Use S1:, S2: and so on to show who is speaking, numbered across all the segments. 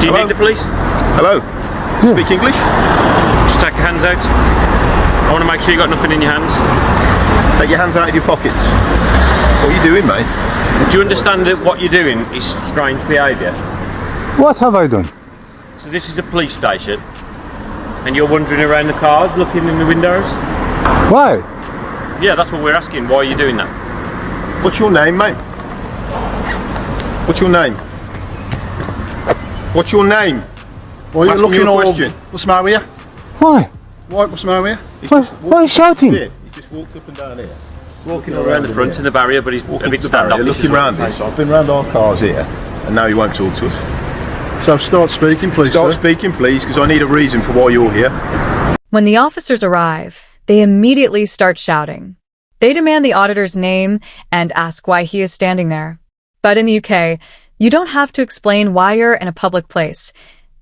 S1: Do you need the police?
S2: Hello. Speak English?
S1: Just take your hands out. I want to make sure you got nothing in your hands.
S2: Take your hands out of your pockets. What are you doing, mate?
S1: Do you understand that what you're doing is strange behaviour?
S3: What have I done?
S1: So this is a police station, and you're wandering around the cars, looking in the windows?
S3: Why?
S1: Yeah, that's what we're asking. Why are you doing that?
S2: What's your name, mate? What's your name? What's your name?
S4: Why are you looking all...
S2: question?
S4: What's the matter with you?
S3: Why?
S4: What's the matter with you?
S3: Why are you shouting?
S2: He just walked up and down here.
S1: Walking around the front of the barrier, but he's a bit standoffish.
S2: Looking round this. I've been round our cars here, and now you won't talk to us.
S4: So start speaking, please.
S2: Start speaking, please, because I need a reason for why you're here.
S5: When the officers arrive, they immediately start shouting. They demand the auditor's name and ask why he is standing there. But in the UK, you don't have to explain why you're in a public place,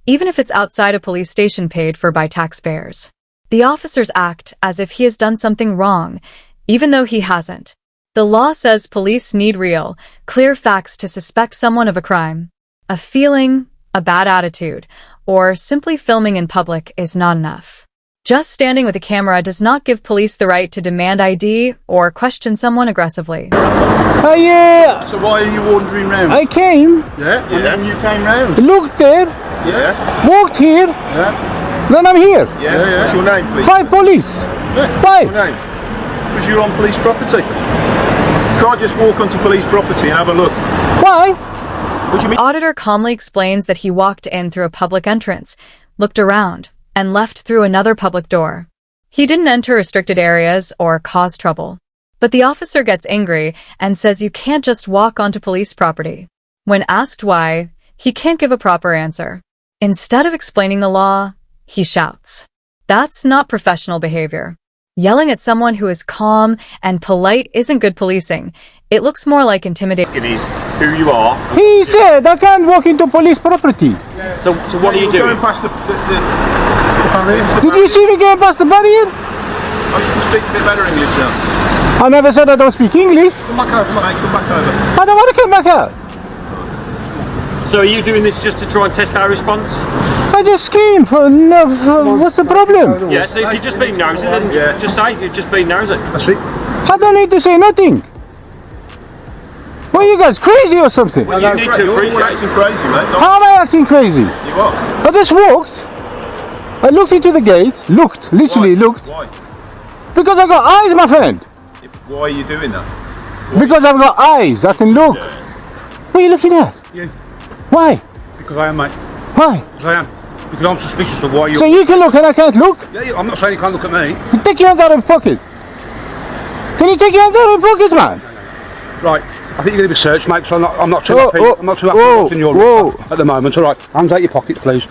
S5: even if it's outside a police station paid for by taxpayers. The officers act as if he has done something wrong, even though he hasn't. The law says police need real, clear facts to suspect someone of a crime. A feeling, a bad attitude, or simply filming in public is not enough. Just standing with a camera does not give police the right to demand ID or question someone aggressively.
S3: Yeah.
S4: So why are you wandering round?
S3: I came,
S4: Yeah? And then you came round?
S3: looked there,
S2: Yeah?
S3: walked here,
S4: Yeah?
S3: then I'm here.
S2: Yeah? What's your name, please?
S3: 5 police.
S4: Yeah.
S3: Why?
S2: What's your name? Because you're on police property. You can't just walk onto police property and have a look.
S3: Why?
S2: What do you mean?
S5: Auditor calmly explains that he walked in through a public entrance, looked around, and left through another public door. He didn't enter restricted areas or cause trouble. But the officer gets angry and says you can't just walk onto police property. When asked why, he can't give a proper answer. Instead of explaining the law, he shouts. That's not professional behavior. Yelling at someone who is calm and polite isn't good policing. It looks more like intimidation.
S1: It is who you are.
S3: He said I can't walk into police property.
S1: So what are you doing?
S2: Going past the
S3: Did you see me going past the barrier?
S2: Oh, you can speak a bit better English now.
S3: I never said I don't speak English.
S2: Come back over, mate. Come back over.
S3: I don't want to come back out.
S1: So are you doing this just to try and test our response?
S3: I just came for what's the problem?
S1: Yeah, so if you're just being nosy, then just say you're just being nosy.
S4: That's it.
S3: I don't need to say nothing. What are you guys, crazy or something?
S1: Well, you need to
S2: You're
S1: appreciate
S2: acting crazy, mate.
S3: How am I acting crazy?
S2: You are.
S3: I just walked. I looked into the gate. Literally looked.
S2: Why?
S3: Because I got eyes, my friend.
S2: Why are you doing that?
S3: Because I've got eyes. I can look. What are you looking at?
S4: You.
S3: Why?
S4: Because I am, mate.
S3: Why?
S4: Because I am. Because I'm suspicious of why you...
S3: So you can look and I can't look?
S4: Yeah, I'm not saying you can't look at me.
S3: Take your hands out of your pocket. Can you take your hands out of your pocket, man?
S4: Right. I think you're going to be searched, mate, so I'm not too happy. I'm not too happy
S3: whoa,
S4: what's in your
S3: whoa.
S4: at the moment. All right. Hands out your pockets, please.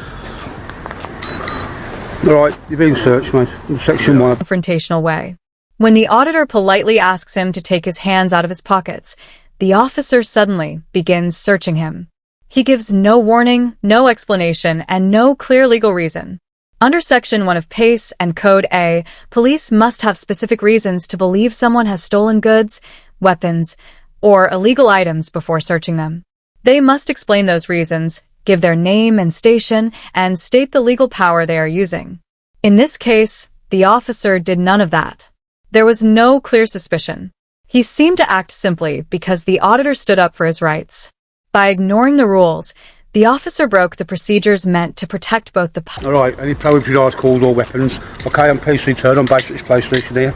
S4: All right. You're being searched, mate. In section 1.
S5: Confrontational way. When the auditor politely asks him to take his hands out of his pockets, the officer suddenly begins searching him. He gives no warning, no explanation, and no clear legal reason. Under Section 1 of PACE and Code A, police must have specific reasons to believe someone has stolen goods, weapons, or illegal items before searching them. They must explain those reasons, give their name and station, and state the legal power they are using. In this case, the officer did none of that. There was no clear suspicion. He seemed to act simply because the auditor stood up for his rights. By ignoring the rules, the officer broke the procedures meant to protect both the
S4: All right. Any prohibited articles or weapons? Okay, I'm police return on base at this police station here.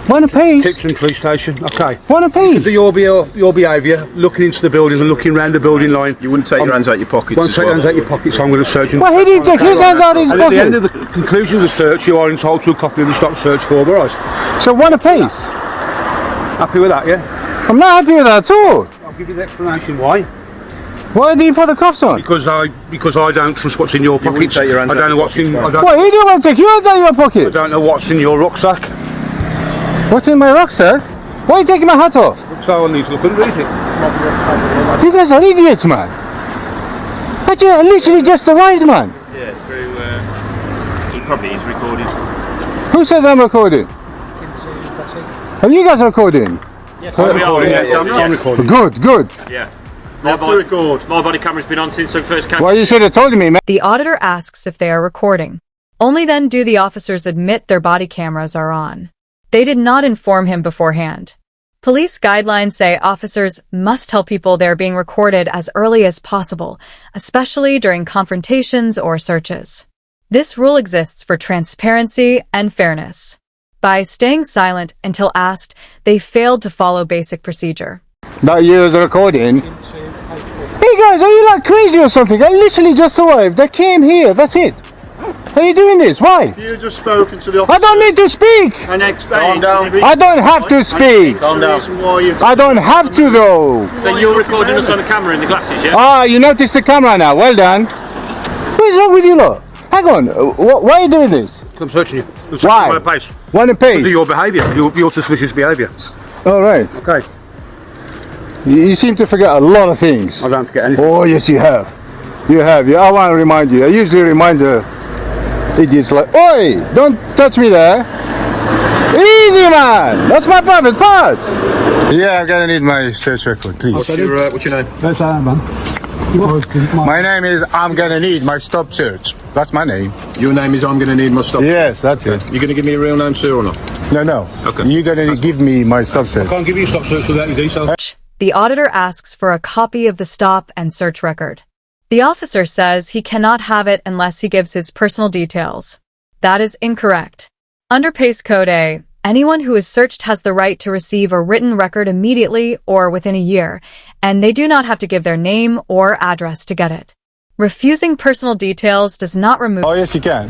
S3: One apiece.
S4: Tipton police station. Okay.
S3: One apiece.
S4: Your behaviour, looking into the building and looking round the building line.
S2: You wouldn't take your hands out your pockets.
S4: Won't take your hands out your pockets, so I'm going to search.
S3: Well, he didn't take his hands out of his
S4: And at the end
S3: pocket.
S4: of the conclusion of the search, you are entitled to a copy of the stop search form, alright?
S3: So one apiece.
S4: Happy with that, yeah?
S3: I'm not happy with that at all.
S4: I'll give you the explanation why.
S3: Why did you put the cuffs on?
S4: Because I don't trust what's in your
S2: wouldn't
S4: pockets.
S2: take your hands
S4: I
S2: out
S4: don't know
S2: your
S4: what's in.
S2: pockets,
S3: Why, you didn't want to take your hands out of your
S4: I
S3: pocket?
S4: don't know what's in your rucksack.
S3: What's in my rucksack? Why are you taking my hat off?
S4: So I need to look and read it.
S3: You guys are idiots, man. I literally just arrived, man.
S1: Yeah, through. He probably is recording.
S3: Who says I'm recording? Are you guys recording?
S1: Yes, we are.
S4: I'm recording.
S3: Good, good.
S1: Yeah.
S2: Off the record.
S1: My body camera's been on since I first came.
S3: Well, you should have told me, man.
S5: The auditor asks if they are recording. Only then do the officers admit their body cameras are on. They did not inform him beforehand. Police guidelines say officers must tell people they're being recorded as early as possible, especially during confrontations or searches. This rule exists for transparency and fairness. By staying silent until asked, they failed to follow basic procedure.
S3: That you was recording. Hey guys, are you like crazy or something? I literally just arrived. I came here. That's it. Are you doing this? Why?
S2: You just spoken to the officer.
S3: I don't need to speak.
S2: And explain. Calm down.
S3: I don't have to speak.
S2: Calm down.
S3: I don't have to though.
S1: So you're recording us on a camera in the glasses, yeah?
S3: Ah, you noticed the camera now. Well done. What is wrong with you lot? Hang on. Why are you doing this?
S4: I'm searching you.
S3: Why?
S4: My pace.
S3: One
S4: Because
S3: pace.
S4: of your behaviour, your suspicious behaviour.
S3: All right.
S4: Okay.
S3: You seem to forget a lot of things.
S4: I don't forget anything.
S3: Oh yes, you have. You have. Yeah, I want to remind you. I usually remind the idiots like, "Oi, don't touch me there. Easy, man. That's my private part." Yeah, I'm gonna need my search record, please.
S2: What's your name?
S4: That's man.
S3: My name is I'm gonna need my stop search. That's my name.
S2: Your name is I'm going to need my stop.
S3: Yes, that's it.
S2: You're going to give me a real name, sir, or not?
S3: No.
S2: Okay.
S3: You're gonna give me my stop search.
S4: Can't give you a stop search without your details.
S5: The auditor asks for a copy of the stop and search record. The officer says he cannot have it unless he gives his personal details. That is incorrect. Under Pace Code A, anyone who is searched has the right to receive a written record immediately or within a year, and they do not have to give their name or address to get it. Refusing personal details does not remove...
S3: Oh yes, you can.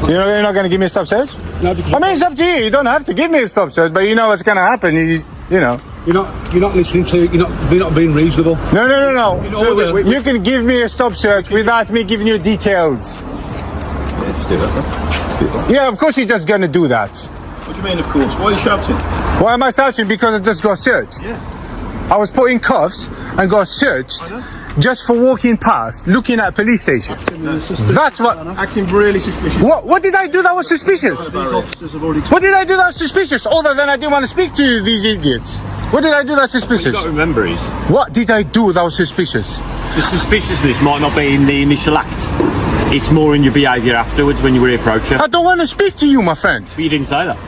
S3: You're not gonna give me a stop search?
S4: No, because
S3: I mean, it's up to you. You don't have to give me a stop search, but you know what's gonna happen. You know.
S4: you're not listening to. You're not being reasonable.
S3: No.
S4: In order-
S3: You can give me a stop search without me giving you details. Yeah, of course you're just gonna do that.
S2: What do you mean, of course? Why are you shouting?
S3: Why am I searching? Because I just got searched.
S2: Yes.
S3: I was put in cuffs and got searched just for walking past, looking at a police station. That's what.
S2: Acting really suspicious.
S3: What did I do that was suspicious?
S2: These officers have already...
S3: What did I do that was suspicious? Other than I didn't want to speak to these idiots. What did I do that's
S1: What
S3: suspicious?
S1: you've got to remember is,
S3: What did I do that was suspicious?
S1: the suspiciousness might not be in the initial act. It's more in your behaviour afterwards when you reapproach her.
S3: I don't want to speak to you, my friend.
S1: But you didn't say that.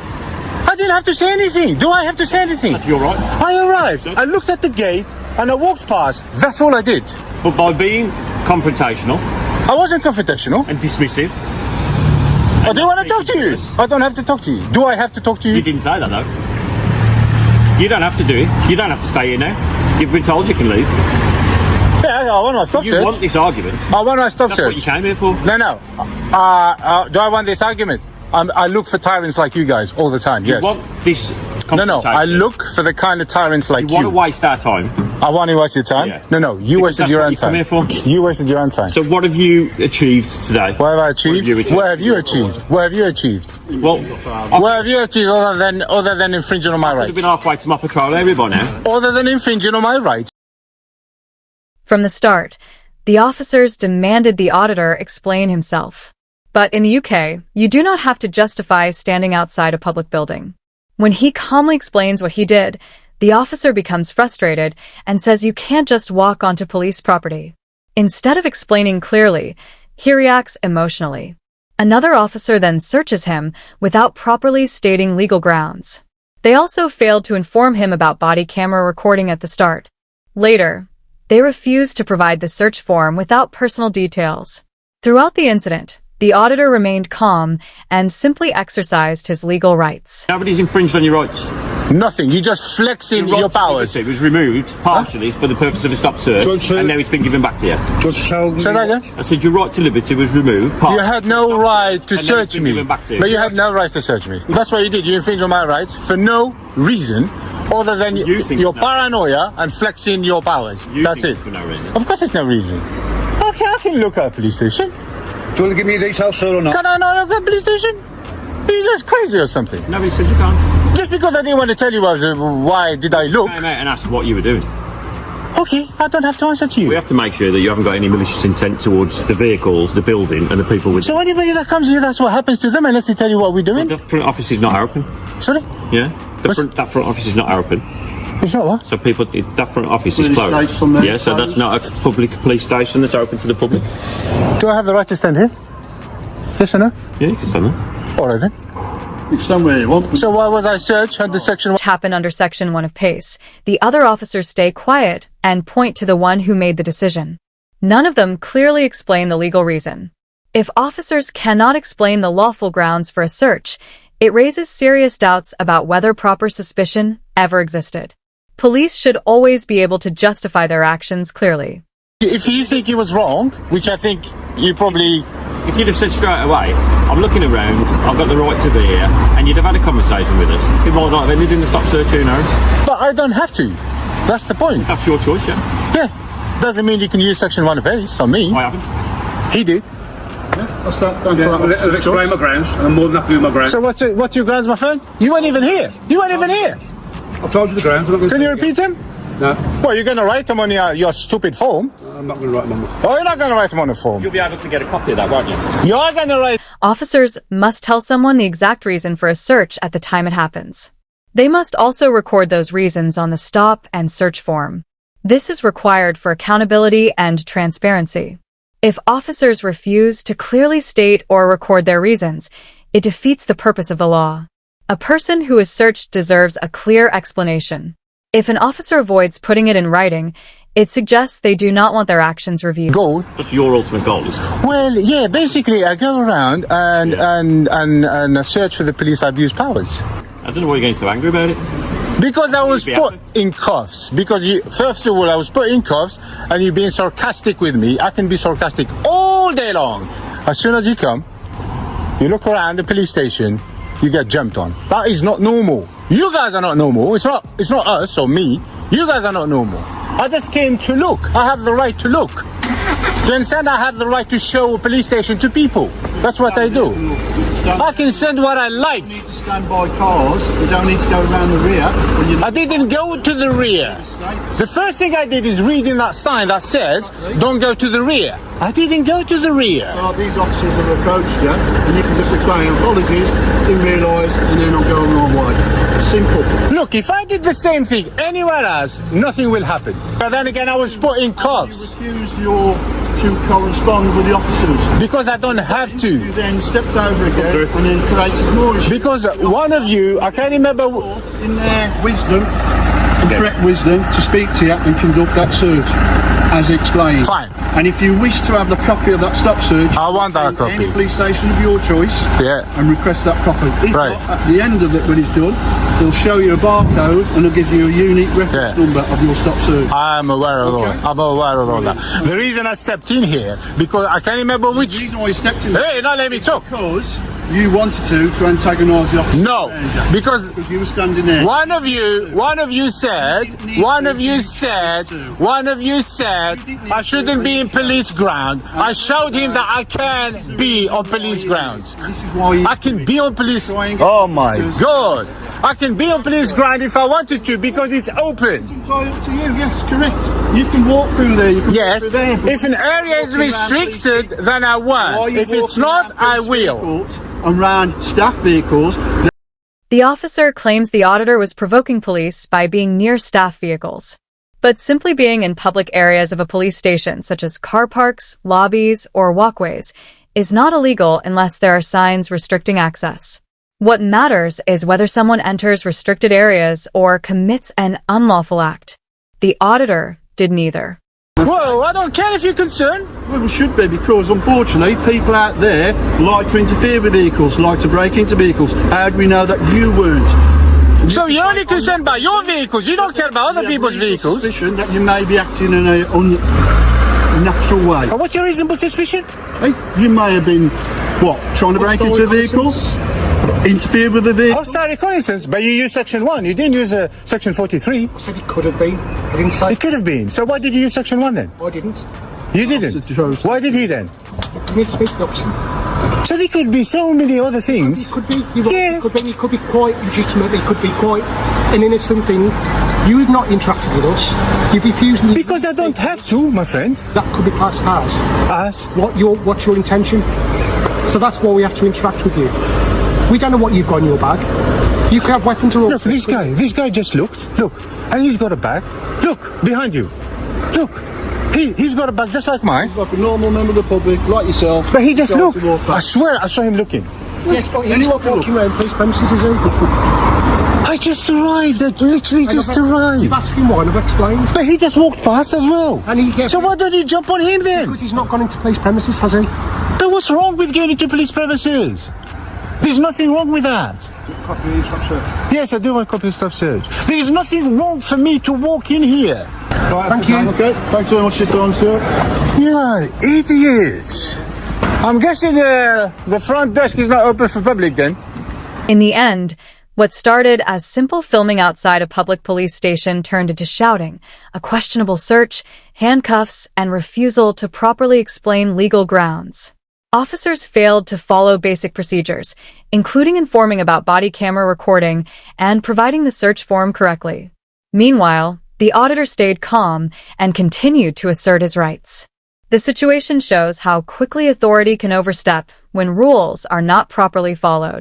S3: I didn't have to say anything. Do I have to say anything?
S1: You're right.
S3: I arrived. I looked at the gate and I walked past. That's all I did.
S1: But by being confrontational
S3: I wasn't confrontational.
S1: and dismissive...
S3: I don't want to talk to you. I don't have to talk to you. Do I have to talk to
S1: You
S3: you?
S1: didn't say that though. You don't have to do it. You don't have to stay here now. You've been told you can leave.
S3: Yeah, I want my stop
S1: You
S3: search.
S1: want this argument.
S3: I want my stop
S1: That's what
S3: search.
S1: you came here for.
S3: No. Do I want this argument? I look for tyrants like you guys all the time.
S1: You
S3: Yes.
S1: want this
S3: No.
S1: confrontation.
S3: I look for the kind of tyrants like
S1: You want to
S3: you.
S1: waste our time.
S3: I want to waste your time.
S1: Yeah.
S3: No. You
S1: Because
S3: wasted
S1: that's
S3: your
S1: what
S3: own
S1: you come
S3: time.
S1: here for.
S3: You wasted your own time.
S1: So what have you achieved today?
S3: What have I achieved?
S1: What have you achieved?
S3: What have you achieved? What have you achieved?
S1: Well,
S3: What have you achieved other than infringing on my
S1: I've
S3: rights?
S1: been halfway to my patrol area by now.
S3: Other than infringing on my rights?
S5: From the start, the officers demanded the auditor explain himself. But in the UK, you do not have to justify standing outside a public building. When he calmly explains what he did, the officer becomes frustrated and says you can't just walk onto police property. Instead of explaining clearly, he reacts emotionally. Another officer then searches him without properly stating legal grounds. They also failed to inform him about body camera recording at the start. Later, they refused to provide the search form without personal details. Throughout the incident, the auditor remained calm and simply exercised his legal rights.
S1: Nobody's infringed on your rights.
S3: Nothing. You just flexing your
S1: right to
S3: powers.
S1: liberty was removed partially for the purpose of a stop search, and now it's been given back to you.
S4: Just tell me.
S3: Say that again?
S1: I said your right to liberty was removed.
S3: You
S1: partially
S3: had no right to
S1: and now it's
S3: search
S1: been
S3: me.
S1: given back to you.
S3: But you had no right to search me. That's what you did. You infringed on my rights for no reason other than
S1: You think
S3: your
S1: no.
S3: paranoia and flexing your powers.
S1: You
S3: That's
S1: think
S3: it.
S1: for no reason.
S3: Of course, there's no reason. Okay, I can look at a police station.
S4: Do you want to give me your details, sir, or not?
S3: Can I not look at a police station? Are you just crazy or something?
S1: Nobody said you can't.
S3: Just because I didn't want to tell you why did I look?
S1: Came out and asked what you were doing.
S3: Okay, I don't have to answer to
S1: We
S3: you.
S1: have to make sure that you haven't got any malicious intent towards the vehicles, the building, and the people with.
S3: So anybody that comes here, that's what happens to them unless they tell you what we're doing.
S1: The front office is not open.
S3: Sorry?
S1: Yeah, that front office is not open.
S3: It's not what?
S1: So people, that front office is
S2: Police
S1: closed.
S2: station there,
S1: Yeah, so that's
S2: closed.
S1: not a public police station that's open to the public.
S3: Do I have the right to stand here? Yes or no?
S1: Yeah, you can stand there.
S3: All right then.
S2: It's somewhere you want.
S3: So why was I searched under section
S5: Happen under Section 1 of PACE. The other officers stay quiet and point to the one who made the decision. None of them clearly explain the legal reason. If officers cannot explain the lawful grounds for a search, it raises serious doubts about whether proper suspicion ever existed. Police should always be able to justify their actions clearly.
S3: If you think he was wrong, which I think you probably...
S1: If you'd have said straight away, I'm looking around, I've got the right to be here, and you'd have had a conversation with us, it might not have ended in the stop search, who knows?
S3: But I don't have to. That's the point.
S1: That's your choice, yeah.
S3: Yeah. Doesn't mean you can use section 1 of PACE on me.
S1: I haven't.
S3: He did.
S2: That's that. Down to
S4: Yeah,
S2: that.
S4: I'll explain my grounds, and I'm more than happy with my grounds.
S3: So what's your grounds, my friend? You weren't even here. You weren't even here.
S4: I've told you the grounds. I'm not going
S3: Can you repeat them?
S4: No,
S3: Well, you're going to write them on your stupid form.
S4: I'm not going to write them on the...
S3: Oh, you're not going to write them on the form.
S1: You'll be able to get a copy of that, won't you?
S3: You're going to write...
S5: Officers must tell someone the exact reason for a search at the time it happens. They must also record those reasons on the stop and search form. This is required for accountability and transparency. If officers refuse to clearly state or record their reasons, it defeats the purpose of the law. A person who is searched deserves a clear explanation. If an officer avoids putting it in writing, it suggests they do not want their actions reviewed.
S3: Goal.
S1: What's your ultimate goal is?
S3: Well, yeah, basically I go around and search for the police abuse powers.
S1: I don't know why you're getting so angry about it.
S3: Because I was
S1: Be
S3: put
S1: happy.
S3: in cuffs. Because first of all, I was put in cuffs and you're being sarcastic with me. I can be sarcastic all day long. As soon as you come, you look around the police station, you get jumped on. That is not normal. You guys are not normal. It's not us or me. You guys are not normal. I just came to look. I have the right to look. Do you understand? I have the right to show a police station to people. That's what I do. I can send what I like.
S2: You need to stand by cars. You don't need to go around the rear. When you
S3: I didn't go to the rear. The first thing I did is reading that sign that says, don't go to the rear. I didn't go to the rear.
S2: These officers have approached you, and you can just explain apologies, didn't realise, and then I'll go the wrong way. Simple.
S3: Look, if I did the same thing anywhere else, nothing will happen. But then again, I was put in cuffs.
S2: You refused to correspond with the officers.
S3: Because I don't have
S2: You
S3: to.
S2: then stepped over again and then created more issues.
S3: Because one of you, I can't remember...
S2: In their wisdom, and correct wisdom, to speak to you and conduct that search, as explained.
S3: Fine.
S2: And if you wish to have the copy of that stop search,
S3: I want that
S2: attend
S3: copy.
S2: any police station of your choice,
S3: Yeah.
S2: and request that copy. If
S3: Right.
S2: not, at the end of it, when it's done, they'll show you a barcode and they'll give you a unique reference
S3: Yeah.
S2: number of your stop search.
S3: I'm aware of all
S2: Okay.
S3: that. I'm aware of all that. The reason I stepped in here, because I can't remember
S2: The
S3: which...
S2: reason why you stepped in
S3: Hey, not let me talk.
S2: because you wanted to antagonise the officer.
S3: No, because
S2: Because you were standing there.
S3: one of you said, I shouldn't be in police ground. I showed him that I can be on police grounds.
S2: This is why you
S3: I can be on police.
S2: Try and get
S3: Oh my
S2: officers-
S3: God! I can be on police ground if I wanted to because it's open.
S2: entirely up to you. Yes, correct. You can walk through there. You can
S3: Yes.
S2: walk through there. but
S3: If an area is
S2: walking around
S3: restricted, then I
S2: Why are
S3: won't.
S2: you
S3: If it's
S2: walking
S3: not,
S2: around
S3: I
S2: police
S3: will.
S2: vehicles and around staff vehicles?
S5: The officer claims the auditor was provoking police by being near staff vehicles. But simply being in public areas of a police station, such as car parks, lobbies, or walkways, is not illegal unless there are signs restricting access. What matters is whether someone enters restricted areas or commits an unlawful act. The auditor did neither.
S3: Whoa, I don't care if you're concerned.
S2: Well, we should be, because unfortunately people out there like to interfere with vehicles, like to break into vehicles. How do we know that you weren't?
S3: So you're only concerned about your vehicles. You don't care about other
S2: We have
S3: people's
S2: reasonable
S3: vehicles.
S2: Suspicion that you may be acting in a unnatural way.
S3: What's your reasonable suspicion?
S2: Hey, you may have been, trying to break into a vehicle? Interfere with a vehicle?
S3: Hostile reconnaissance, but you used section 1. You didn't use section 43.
S6: I said it could have been. I didn't say
S3: It could have been. So why did you use section 1 then?
S6: I didn't.
S3: You didn't.
S2: Officer chose to-
S3: Why did he then?
S6: You need to speak to the officer.
S3: So there could be so many other things.
S6: It could be. You're right,
S3: Yes.
S6: It could be quite legitimate. It could be quite an innocent thing. You have not interacted with us. You've refused me.
S3: Because I don't have to, my friend.
S6: That could be classed as.
S3: As
S6: What's your intention? So that's why we have to interact with you. We don't know what you've got in your bag. You can have weapons or all.
S3: Look, this guy just looked. Look, and he's got a bag. Look, behind you. Look, he's got a bag just like mine.
S2: Like a normal member of the public, like yourself.
S3: But he just
S2: Guys
S3: looked.
S2: who walk
S3: I
S2: past.
S3: swear, I saw him looking.
S6: Yes, but he's not walking around police premises, is he?
S3: I just arrived. I literally just
S6: You've
S3: arrived.
S6: asked him why, and I've explained.
S3: But he just walked past as well.
S6: And he gets
S3: So why don't you jump on him then?
S6: because he's not gone into police premises, has he?
S3: But what's wrong with going into police premises? There's nothing wrong with that.
S2: Copy of stop search.
S3: Yes, I do want a copy of stop search. There is nothing wrong for me to walk in here.
S2: Right,
S6: Thank you.
S2: Okay, thanks very much for your time, sir.
S3: Yeah, idiot. I'm guessing the front desk is not open for public then.
S5: In the end, what started as simple filming outside a public police station turned into shouting, a questionable search, handcuffs, and refusal to properly explain legal grounds. Officers failed to follow basic procedures, including informing about body camera recording and providing the search form correctly. Meanwhile, the auditor stayed calm and continued to assert his rights. The situation shows how quickly authority can overstep when rules are not properly followed.